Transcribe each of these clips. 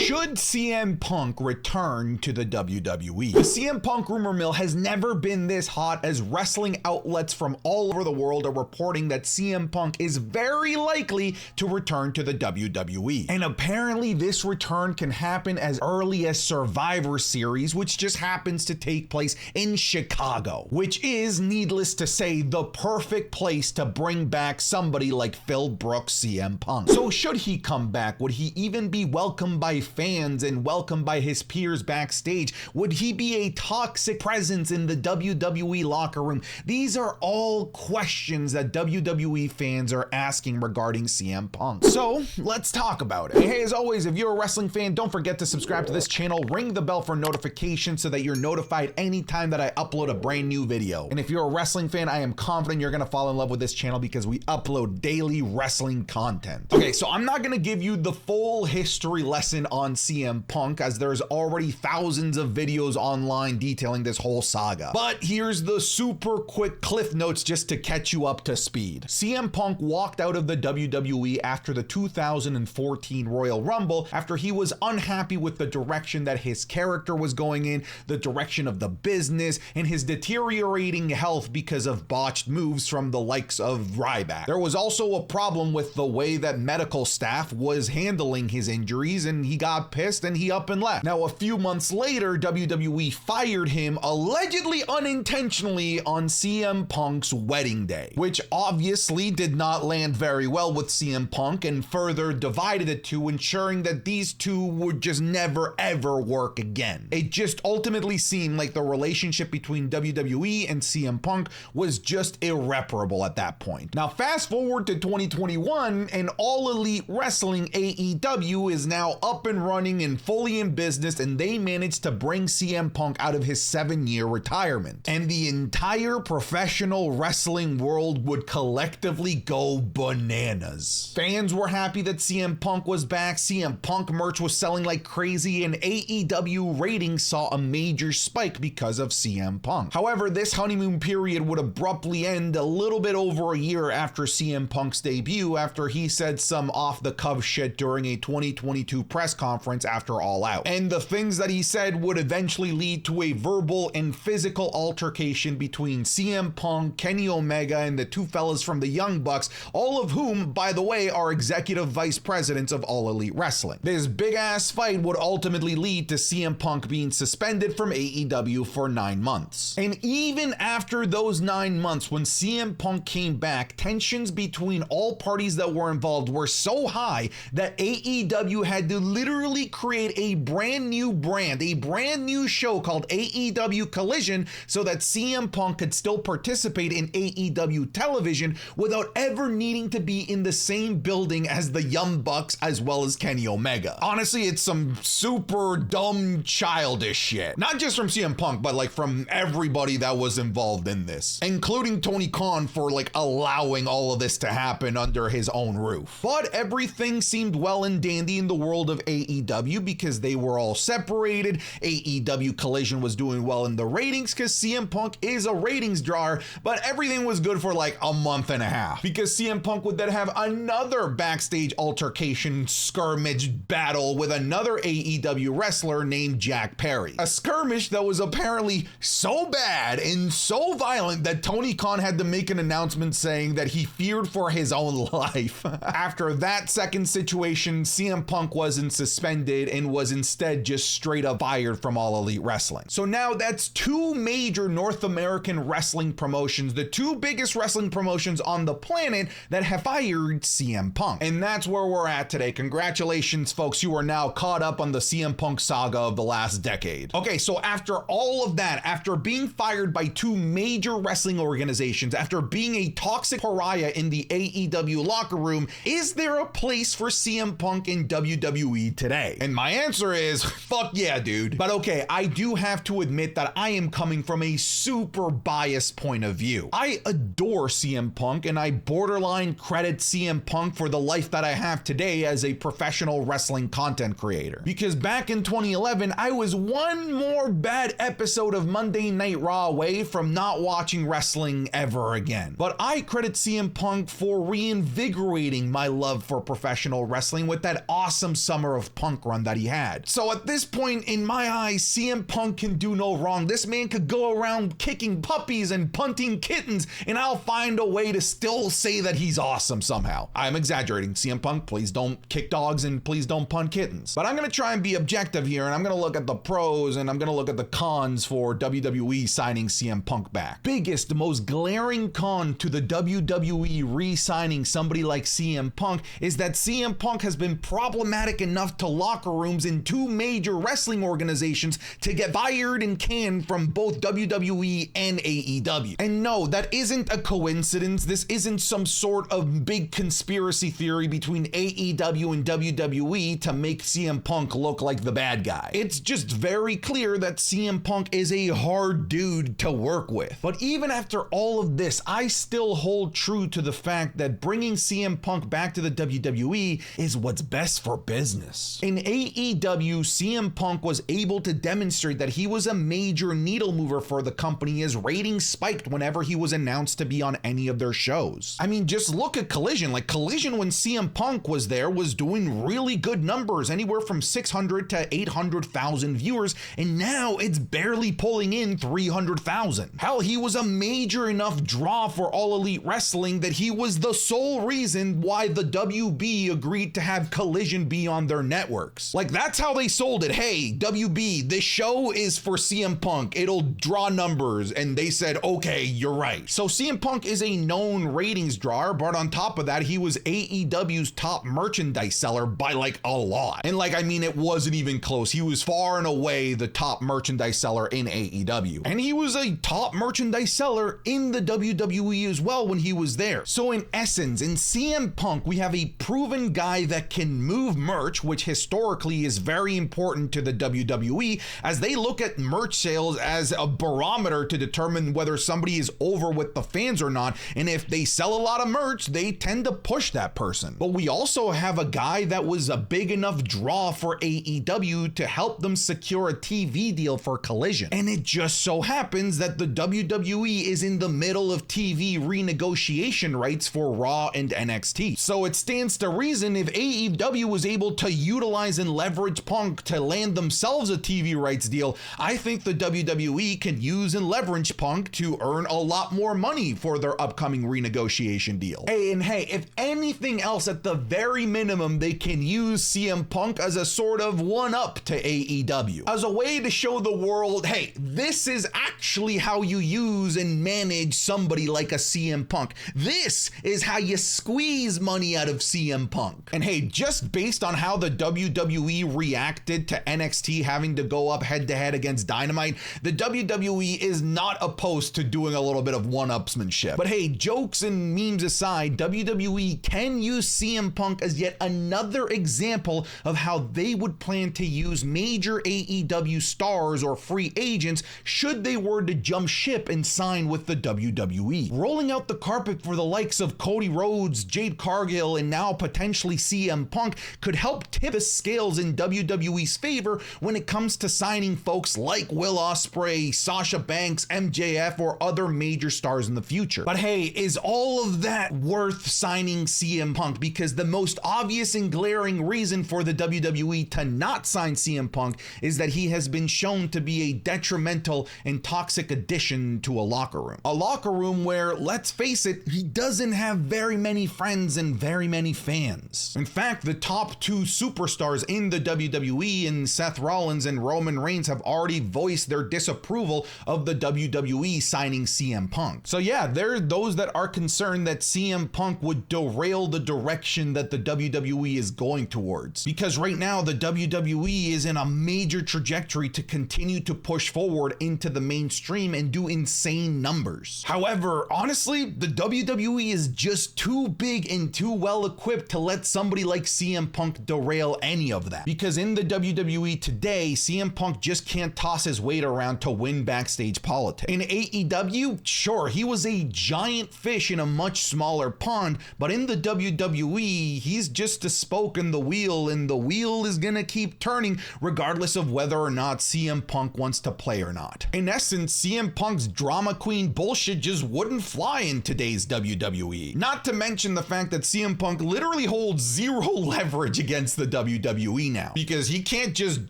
Should CM Punk return to the WWE? The CM Punk rumor mill has never been this hot, as wrestling outlets from all over the world are reporting that CM Punk is very likely to return to the WWE. And apparently this return can happen as early as Survivor Series, which just happens to take place in Chicago, which is, needless to say, the perfect place to bring back somebody like Phil Brooks, CM Punk. So should he come back? Would he even be welcomed by fans and welcomed by his peers backstage? Would he be a toxic presence in the WWE locker room? These are all questions that WWE fans are asking regarding CM Punk. So let's talk about it. And hey, as always, if you're a wrestling fan, don't forget to subscribe to this channel, ring the bell for notifications so that you're notified anytime that I upload a brand new video. And if you're a wrestling fan, I am confident you're gonna fall in love with this channel because we upload daily wrestling content. Okay, so I'm not gonna give you the full history lesson on CM Punk, as there's already thousands of videos online detailing this whole saga. But here's the super quick cliff notes just to catch you up to speed. CM Punk walked out of the WWE after the 2014 Royal Rumble after he was unhappy with the direction that his character was going in, the direction of the business, and his deteriorating health because of botched moves from the likes of Ryback. There was also a problem with the way that medical staff was handling his injuries, and he got pissed and he up and left. Now, a few months later, WWE fired him, allegedly unintentionally, on CM Punk's wedding day, which obviously did not land very well with CM Punk and further divided the two, ensuring that these two would just never ever work again. It just ultimately seemed like the relationship between WWE and CM Punk was just irreparable at that point. Now, fast forward to 2021, and All Elite Wrestling, AEW, is now up and running and fully in business, and they managed to bring CM Punk out of his 7-year retirement. And the entire professional wrestling world would collectively go bananas. Fans were happy that CM Punk was back, CM Punk merch was selling like crazy, and AEW ratings saw a major spike because of CM Punk. However, this honeymoon period would abruptly end a little bit over a year after CM Punk's debut, after he said some off-the-cuff shit during a 2022 press conference after All Out. And the things that he said would eventually lead to a verbal and physical altercation between CM Punk, Kenny Omega, and the two fellas from the Young Bucks, all of whom, by the way, are executive vice presidents of All Elite Wrestling. This big-ass fight would ultimately lead to CM Punk being suspended from AEW for 9 months. And even after those 9 months, when CM Punk came back, tensions between all parties that were involved were so high that AEW had to literally create a brand new brand, a brand new show called AEW Collision, so that CM Punk could still participate in AEW television without ever needing to be in the same building as the Young Bucks as well as Kenny Omega. Honestly, it's some super dumb, childish shit. Not just from CM Punk, but like from everybody that was involved in this, including Tony Khan for like allowing all of this to happen under his own roof. But everything seemed well and dandy in the world of AEW because they were all separated. AEW Collision was doing well in the ratings because CM Punk is a ratings drawer, but everything was good for like a month and a half because CM Punk would then have another backstage altercation skirmish battle with another AEW wrestler named Jack Perry. A skirmish that was apparently so bad and so violent that Tony Khan had to make an announcement saying that he feared for his own life. After that second situation, CM Punk wasn't suspended and was instead just straight up fired from All Elite Wrestling. So now that's two major North American wrestling promotions, the two biggest wrestling promotions on the planet, that have fired CM Punk. And that's where we're at today. Congratulations, folks. You are now caught up on the CM Punk saga of the last decade. Okay, so after all of that, after being fired by two major wrestling organizations, after being a toxic pariah in the AEW locker room, is there a place for CM Punk in WWE today? And my answer is, fuck yeah, dude. But okay, I do have to admit that I am coming from a super biased point of view. I adore CM Punk, and I borderline credit CM Punk for the life that I have today as a professional wrestling content creator. Because back in 2011, I was one more bad episode of Monday Night Raw away from not watching wrestling ever again. But I credit CM Punk for reinvigorating my love for professional wrestling with that awesome summer of Punk run that he had. So at this point, in my eyes, CM Punk can do no wrong. This man could go around kicking puppies and punting kittens, and I'll find a way to still say that he's awesome somehow. I'm exaggerating. CM Punk, please don't kick dogs and please don't punt kittens. But I'm going to try and be objective here, and I'm going to look at the pros and I'm going to look at the cons for WWE signing CM Punk back. Biggest, most glaring con to the WWE re-signing somebody like CM Punk is that CM Punk has been problematic enough to locker rooms in two major wrestling organizations to get fired and canned from both WWE and AEW. And no, that isn't a coincidence. This isn't some sort of big conspiracy theory between AEW and WWE to make CM Punk look like the bad guy. It's just very clear that CM Punk is a hard dude to work with. But even after all of this, I still hold true to the fact that bringing CM Punk back to the WWE is what's best for business. In AEW, CM Punk was able to demonstrate that he was a major needle mover for the company as ratings spiked whenever he was announced to be on any of their shows. I mean, just look at Collision. Like, Collision when CM Punk was there was doing really good numbers, anywhere from 600 to 800,000 viewers, and now it's barely pulling in 300,000. Hell, he was a major enough draw for All Elite Wrestling that he was the sole reason why the WB agreed to have Collision be on their networks. Like, that's how they sold it. Hey, WB, this show is for CM Punk. It'll draw numbers. And they said, okay, you're right. So CM Punk is a known ratings drawer, but on top of that, he was AEW's top merchandise seller by like a lot. And like, I mean, it wasn't even close. He was far and away the top merchandise seller in AEW. And he was a top merchandise seller in the WWE as well when he was there. So in essence, in CM Punk, we have a proven guy that can move merch, which historically is very important to the WWE, as they look at merch sales as a barometer to determine whether somebody is over with the fans or not. And if they sell a lot of merch, they tend to push that person. But we also have a guy that was a big enough draw for AEW to help them secure a TV deal for Collision. And it just so happens that the WWE is in the middle of TV renegotiation rights for Raw and NXT. So it stands to reason if AEW was able to utilize and leverage Punk to land themselves a TV rights deal, I think the WWE can use and leverage Punk to earn a lot more money for their upcoming renegotiation deal. Hey, if anything else, at the very minimum, they can use CM Punk as a sort of one-up to AEW, as a way to show the world, hey, this is actually how you use and manage somebody like a CM Punk. This is how you squeeze money out of CM Punk. And hey, just based on how the WWE reacted to NXT having to go up head-to-head against Dynamite, the WWE is not opposed to doing a little bit of one-upsmanship. But hey, jokes and memes aside, WWE can use CM Punk as yet another example of how they would plan to use major AEW stars or free agents should they were to jump ship and sign with the WWE. Rolling out the carpet for the likes of Cody Rhodes, Jade Cargill, and now potentially CM Punk could help tip the scales in WWE's favor when it comes to signing folks like Will Ospreay, Sasha Banks, MJF, or other major stars in the future. But hey, is all of that worth signing CM Punk? Because the most obvious and glaring reason for the WWE to not sign CM Punk is that he has been shown to be a detrimental and toxic addition to a locker room. A locker room where, let's face it, he doesn't have very many friends and very many fans. In fact, the top two superstars in the WWE, in Seth Rollins and Roman Reigns, have already voiced their disapproval of the WWE signing CM Punk. So yeah, there are those that are concerned that CM Punk would derail the direction that the WWE is going towards. Because right now, the WWE is in a major trajectory to continue to push forward into the mainstream and do insane numbers. However, honestly, the WWE is just too big and too well equipped to let somebody like CM Punk derail any of that. Because in the WWE today, CM Punk just can't toss his weight around to win backstage politics. In AEW, sure, he was a giant fish in a much smaller pond, but in the WWE, he's just a spoke in the wheel, and the wheel is gonna keep turning regardless of whether or not CM Punk wants to play or not. In essence, CM Punk's drama queen bullshit just wouldn't fly in today's WWE. Not to mention the fact that CM Punk literally holds zero leverage against the WWE now, because he can't just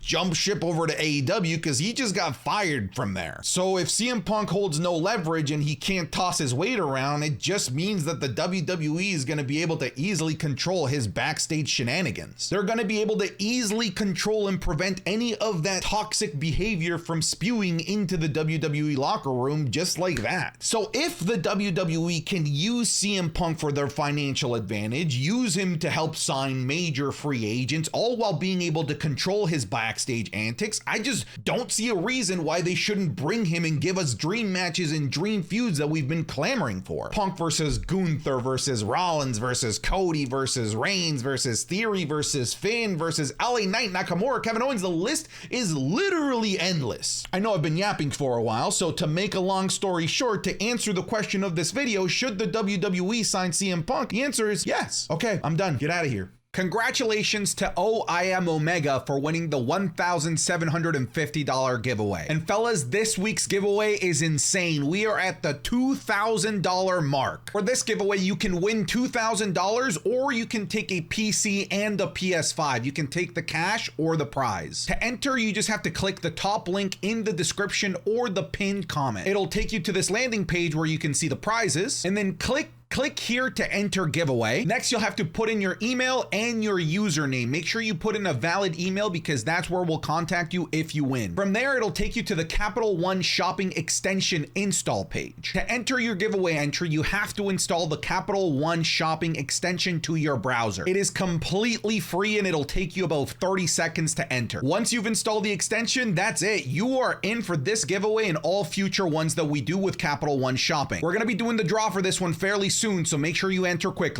jump ship over to AEW because he just got fired from there. So if CM Punk holds no leverage and he can't toss his weight around, it just means that the WWE is going to be able to easily control his backstage shenanigans. They're going to be able to easily control and prevent any of that toxic behavior from spewing into the WWE locker room just like that. So if the WWE can use CM Punk for their financial advantage, use him to help sign major free agents, all while being able to control his backstage antics, I just don't see a reason why they shouldn't bring him and give us dream matches and dream feuds that we've been clamoring for. Punk versus Gunther versus Rollins versus Cody versus Reigns versus Theory versus Finn versus LA Knight, Nakamura, Kevin Owens. The list is literally endless. I know I've been yapping for a while, so to make a long story short, to answer the question of this video, should the WWE sign CM Punk? The answer is yes. Okay, I'm done. Get out of here. Congratulations to OIM Omega for winning the $1,750 giveaway. And fellas, this week's giveaway is insane. We are at the $2,000 mark. For this giveaway, you can win $2,000 or you can take a PC and a PS5. You can take the cash or the prize. To enter, you just have to click the top link in the description or the pinned comment. It'll take you to this landing page where you can see the prizes, and then click here to enter giveaway. Next, you'll have to put in your email and your username. Make sure you put in a valid email because that's where we'll contact you if you win. From there, it'll take you to the Capital One Shopping Extension install page. To enter your giveaway entry, you have to install the Capital One Shopping Extension to your browser. It is completely free and it'll take you about 30 seconds to enter. Once you've installed the extension, that's it. You are in for this giveaway and all future ones that we do with Capital One Shopping. We're gonna be doing the draw for this one fairly soon, so make sure you enter quickly.